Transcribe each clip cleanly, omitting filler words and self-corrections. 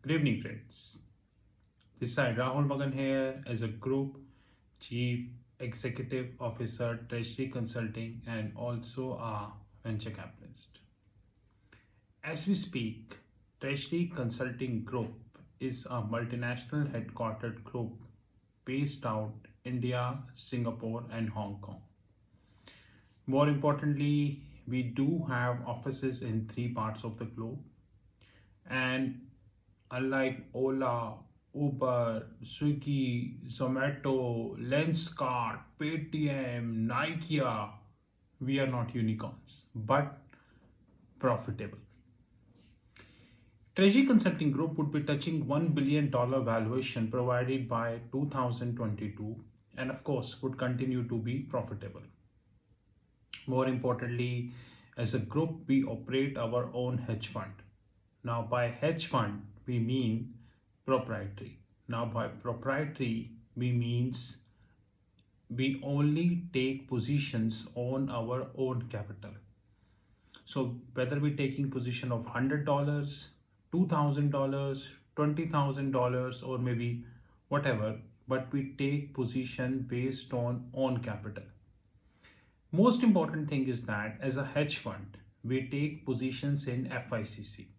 Good evening, friends. This side Rahul Magan here as a Group Chief Executive Officer, Treasury Consulting, and also a venture capitalist. As we speak, Treasury Consulting Group is a multinational headquartered group based out India, Singapore, and Hong Kong. More importantly, we do have offices in three parts of the globe, and unlike Ola, Uber, Swiggy, Zomato, Lenskart, Paytm, Nokia, we are not unicorns, but profitable. Treasury Consulting Group would be touching $1 billion valuation provided by 2022 and of course would continue to be profitable. More importantly, as a group, we operate our own hedge fund. Now, by hedge fund, we mean proprietary. Now, by proprietary, we means we only take positions on our own capital. So whether we're taking position of $100, $2,000, $20,000, or maybe whatever, but we take position based on own capital. Most important thing is that as a hedge fund, we take positions in FICC,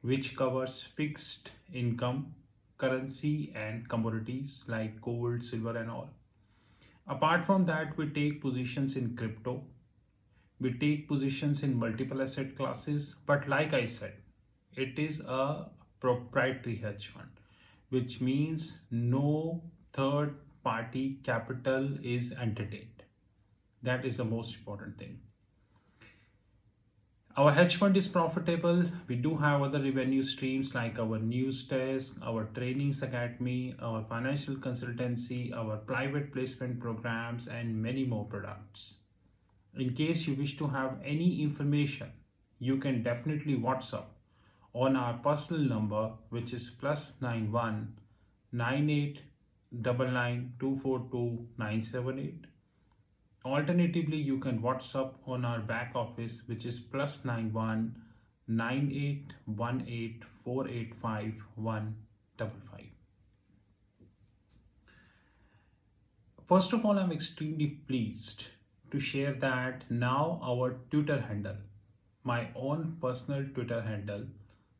which covers fixed income, currency, and commodities like gold, silver, and all. Apart from that, we take positions in crypto, we take positions in multiple asset classes, but like I said, it is a proprietary hedge fund, which means no third party capital is entertained. That is the most important thing. Our hedge fund is profitable. We do have other revenue streams like our news desk, our trainings academy, our financial consultancy, our private placement programs, and many more products. In case you wish to have any information, you can definitely WhatsApp on our personal number, which is +91 9899242978. Alternatively, you can WhatsApp on our back office, which is +91 9818485155. First of all, I'm extremely pleased to share that now our Twitter handle, my own personal Twitter handle,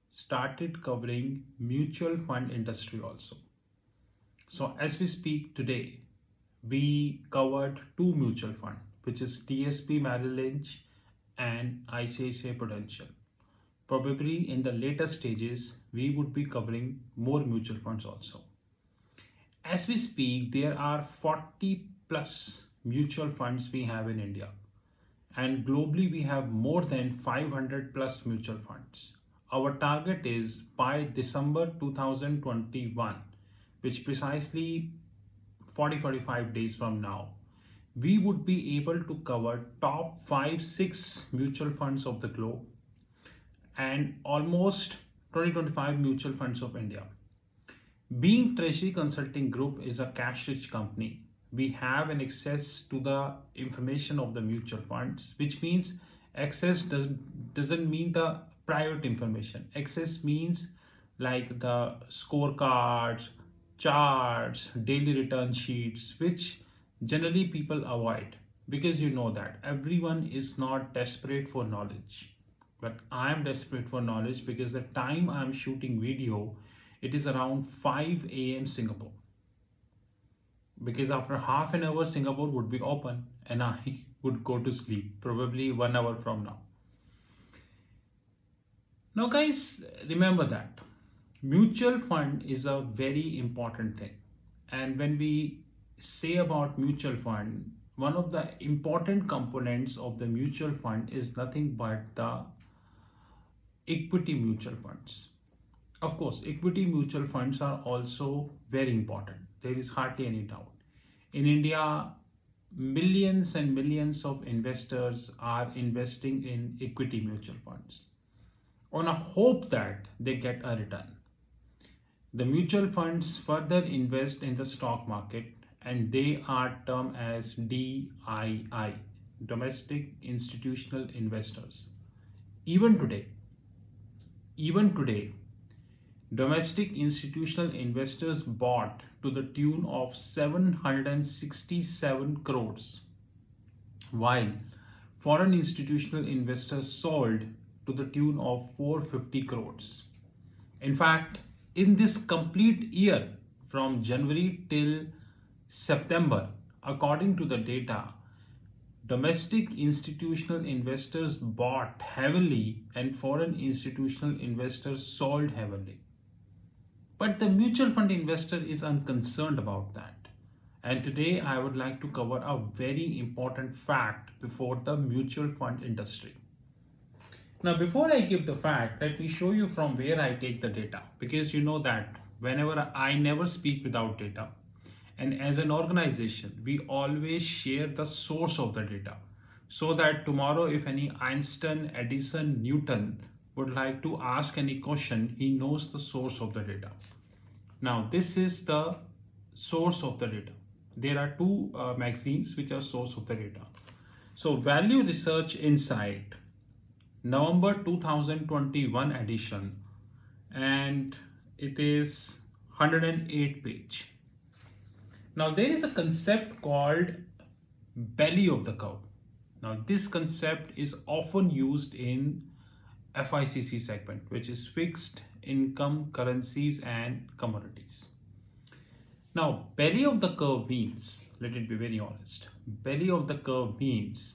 started covering mutual fund industry also. So as we speak today, we covered two mutual fund, which is TSP Merrill Lynch and ICICI Prudential. Probably in the later stages, we would be covering more mutual funds also. As we speak, there are 40 plus mutual funds we have in India, and globally we have more than 500 plus mutual funds. Our target is by December 2021, which precisely 40-45 days from now, we would be able to cover top 5-6 mutual funds of the globe and almost 20-25 mutual funds of India. Being Treasury Consulting Group is a cash-rich company, we have an access to the information of the mutual funds, which means access doesn't mean the private information. Access means like the scorecards, charts, daily return sheets, which generally people avoid because you know that everyone is not desperate for knowledge. But I am desperate for knowledge because the time I am shooting video, it is around 5 a.m. Singapore. Because after half an hour, Singapore would be open and I would go to sleep, probably 1 hour from now. Now, guys, remember that mutual fund is a very important thing. And when we say about mutual fund, one of the important components of the mutual fund is nothing but the equity mutual funds. Of course, equity mutual funds are also very important. There is hardly any doubt. In India, millions and millions of investors are investing in equity mutual funds on a hope that they get a return. The mutual funds further invest in the stock market and they are termed as DII, domestic institutional investors. Even today, Domestic institutional investors bought to the tune of 767 crores, while foreign institutional investors sold to the tune of 450 crores. In fact, in this complete year from January till September, according to the data, domestic institutional investors bought heavily and foreign institutional investors sold heavily. But the mutual fund investor is unconcerned about that. And today I would like to cover a very important fact before the mutual fund industry. Now, before I give the fact, let me show you from where I take the data, because you know that whenever I never speak without data. And as an organization, we always share the source of the data so that tomorrow, if any Einstein, Edison, Newton would like to ask any question, he knows the source of the data. Now, this is the source of the data. There are two magazines which are source of the data. So, Value Research Insight, November 2021 edition, and it is 108 page. Now, there is a concept called belly of the curve. Now, this concept is often used in FICC segment, which is fixed income, currencies, and commodities. Now, belly of the curve means, let it be very honest, belly of the curve means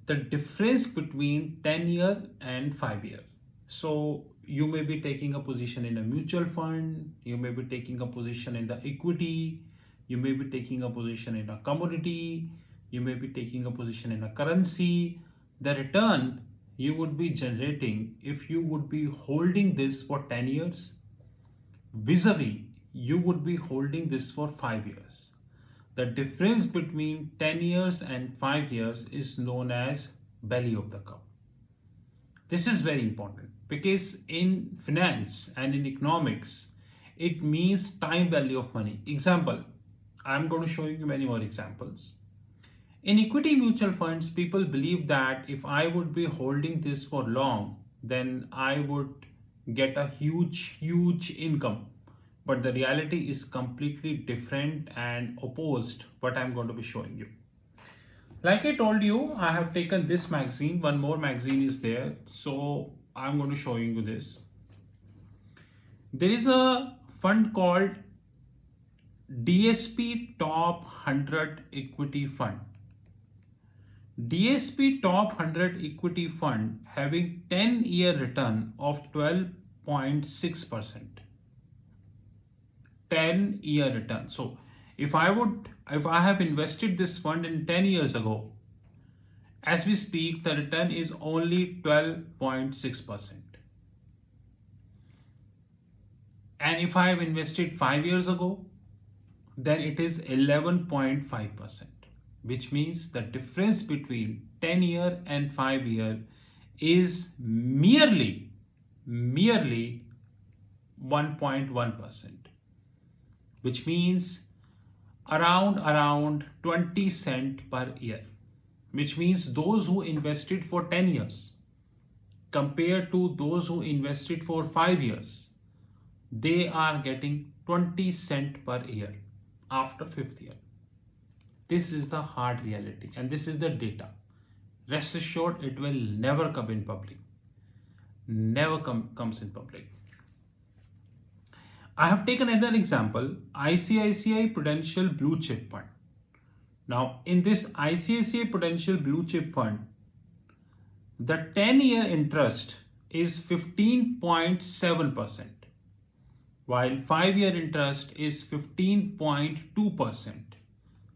the difference between 10-year and 5-year. So you may be taking a position in a mutual fund, you may be taking a position in the equity, you may be taking a position in a commodity, you may be taking a position in a currency. The return you would be generating if you would be holding this for 10 years, vis-a-vis you would be holding this for 5 years. The difference between 10 years and 5 years is known as belly of the curve. This is very important because in finance and in economics, it means time value of money. Example, I'm going to show you many more examples. In equity mutual funds, people believe that if I would be holding this for long, then I would get a huge income. But the reality is completely different and opposed what I'm going to be showing you. Like I told you, I have taken this magazine. One more magazine is there. So I'm going to show you this. There is a fund called DSP Top 100 Equity Fund. DSP Top 100 Equity Fund having 10-year return of 12.6%. 10-year return. So if I have invested this fund in 10 years ago, as we speak, the return is only 12.6%. And if I have invested 5 years ago, then it is 11.5%, which means the difference between 10-year and 5-year is merely 1.1%. Which means around 20 cents per year, which means those who invested for 10 years compared to those who invested for 5 years, they are getting 20 cents per year after 5th year. This is the hard reality and this is the data. Rest assured, it will never come in public. Never comes in public. I have taken another example, ICICI Prudential Blue Chip Fund. Now, in this ICICI Prudential Blue Chip Fund, the 10-year interest is 15.7%, while 5-year interest is 15.2%,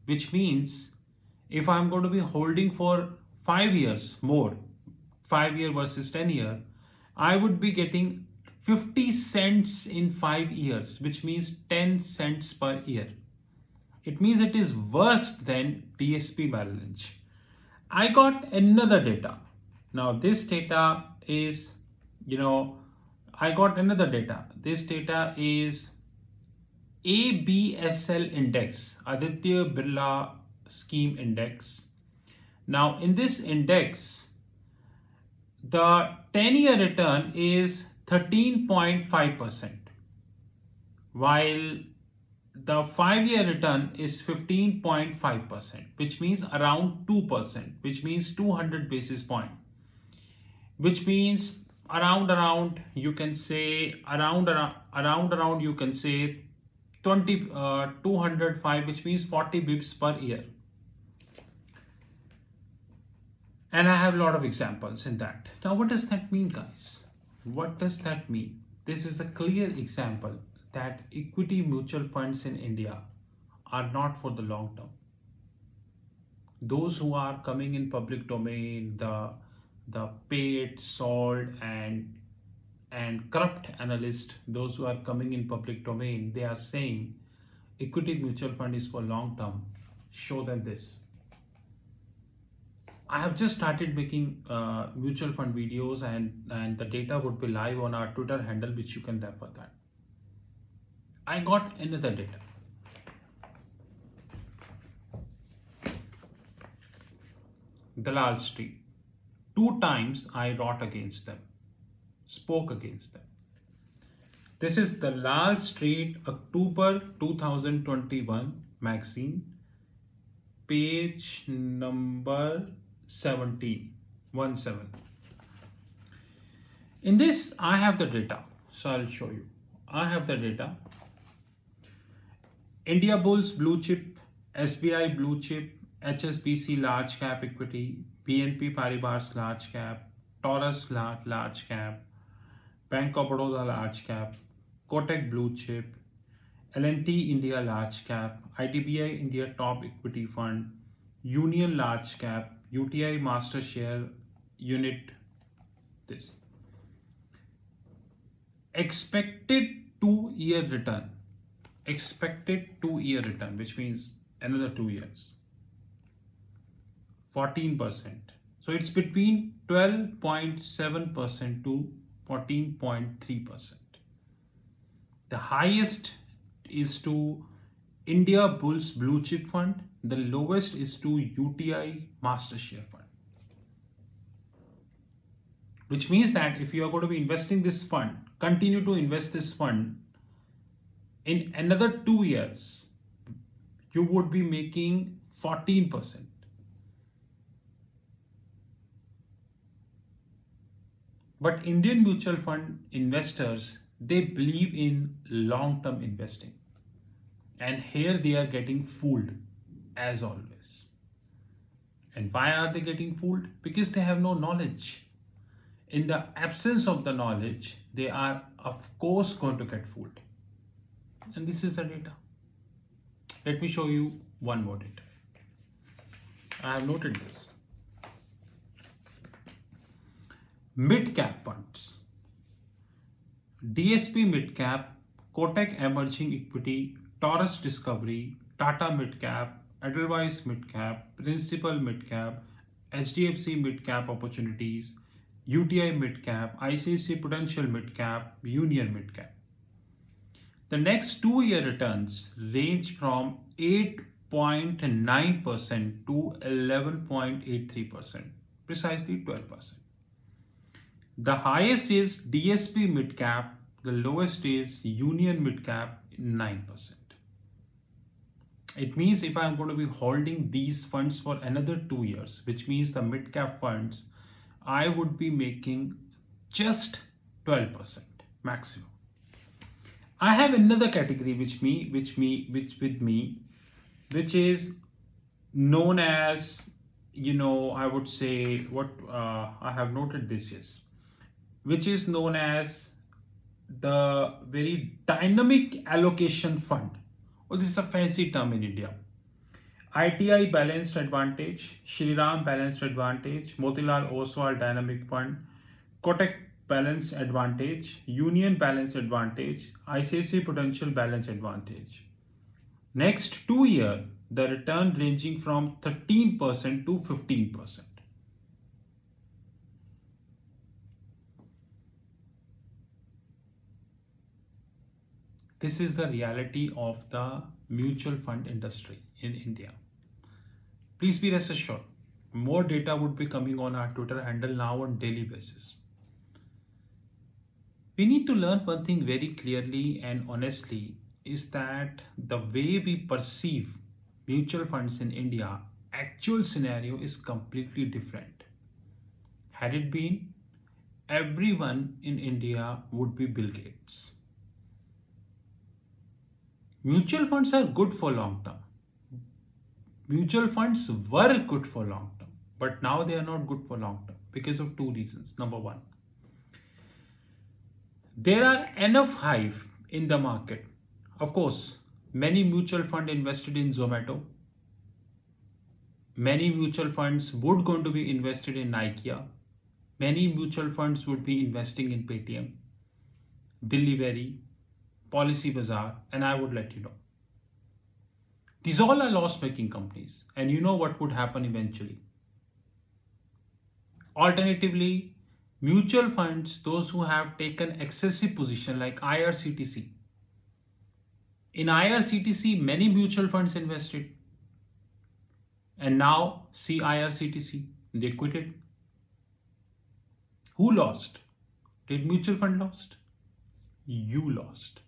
which means if I'm going to be holding for 5 years more, 5-year versus 10-year, I would be getting 50 cents in 5 years, which means 10 cents per year. It means it is worse than DSP Merrill Lynch. I got another data. Now this data is, I got another data. This data is ABSL index, Aditya Birla Scheme Index. Now in this index, the 10-year return is 13.5%, while the 5-year return is 15.5%, which means around 2%, which means 200 basis point, which means around you can say around you can say 205, which means 40 bips per year. And I have a lot of examples in that. Now, what does that mean, guys? What does that mean? This is a clear example that equity mutual funds in India are not for the long term. Those who are coming in public domain, the paid, sold, and corrupt analyst, those who are coming in public domain, they are saying equity mutual fund is for long term. Show them this. I have just started making mutual fund videos, and the data would be live on our Twitter handle, which you can refer that. I got another data. Dalal Street. 2 times I wrote against them, spoke against them. This is Dalal Street, October 2021 magazine, page number 17. In this, I have the data, so I'll show you. I have the data. India Bulls Blue Chip, SBI Blue Chip, HSBC Large Cap Equity, BNP Paribas Large Cap, Taurus Large Cap, Bank of Baroda Large Cap, Kotak Blue Chip, L&T India Large Cap, IDBI India Top Equity Fund, Union Large Cap, UTI Master Share Unit. This expected 2-year return, which means another 2 years, 14%. So it's between 12.7% to 14.3%. The highest is to India Bulls Blue Chip Fund. The lowest is to UTI Master Share Fund. Which means that if you are going to be investing this fund, continue to invest this fund, in another 2 years, you would be making 14%. But Indian mutual fund investors, they believe in long-term investing. And here they are getting fooled, as always. And why are they getting fooled? Because they have no knowledge. In the absence of the knowledge, they are of course going to get fooled. And this is the data. Let me show you one more data. I have noted this. Mid-cap funds. DSP Mid-cap, Kotak Emerging Equity, Taurus Discovery, Tata Mid-cap, Edelweiss Mid-cap, Principal Mid-cap, HDFC Mid-cap Opportunities, UTI Mid-cap, ICICI Prudential Mid-cap, Union Mid-cap. The next 2-year returns range from 8.9% to 11.83%, precisely 12%. The highest is DSP Mid-cap, the lowest is Union Mid-cap, 9%. It means if I'm going to be holding these funds for another 2 years, which means the mid-cap funds, I would be making just 12% maximum. I have another category which is known as, I would say what I have noted this is, which is known as the very dynamic allocation fund. Well, this is a fancy term in India. ITI Balanced Advantage, Shriram Balanced Advantage, Motilal Oswal Dynamic Fund, Kotak Balanced Advantage, Union Balanced Advantage, ICICI Prudential Balanced Advantage. Next 2 years, the return ranging from 13% to 15%. This is the reality of the mutual fund industry in India. Please be rest assured, More data would be coming on our Twitter handle now on daily basis. We need to learn one thing very clearly and honestly is that the way we perceive mutual funds in India, actual scenario is completely different. Had it been, everyone in India would be Bill Gates. Mutual funds are good for long term. Mutual funds were good for long term, but now they are not good for long term because of two reasons. Number one, there are enough hype in the market. Of course, many mutual fund invested in Zomato. Many mutual funds would going to be invested in IKEA. Many mutual funds would be investing in Paytm, Delivery, Policy Bazaar, and I would let you know. These all are loss-making companies, and you know what would happen eventually. Alternatively, mutual funds, those who have taken excessive position like IRCTC. In IRCTC, many mutual funds invested. And now see IRCTC, they quitted. Who lost? Did mutual fund lost? You lost.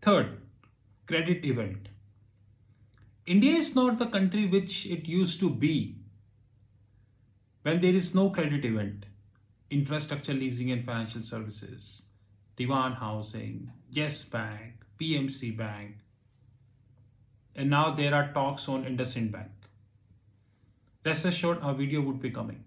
Third, credit event. India is not the country which it used to be when there is no credit event. Infrastructure leasing and financial services, Diwan Housing, Yes Bank, PMC Bank, and now there are talks on IndusInd Bank. Rest assured, a video would be coming.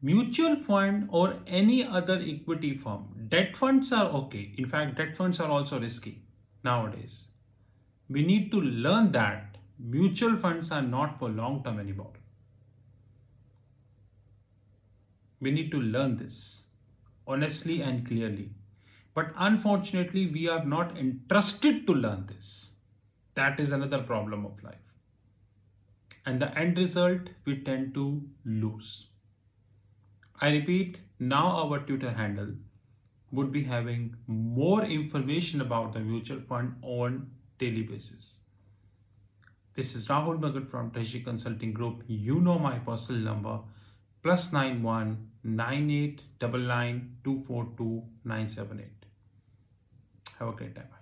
Mutual fund or any other equity firm, debt funds are okay. In fact, debt funds are also risky nowadays. We need to learn that mutual funds are not for long term anymore. We need to learn this honestly and clearly. But unfortunately, we are not interested to learn this. That is another problem of life. And the end result, we tend to lose. I repeat, now our Twitter handle would be having more information about the mutual fund on daily basis. This is Rahul Bhagat from Treasury Consulting Group. You know my personal number +91 9899 242 978. Have a great time.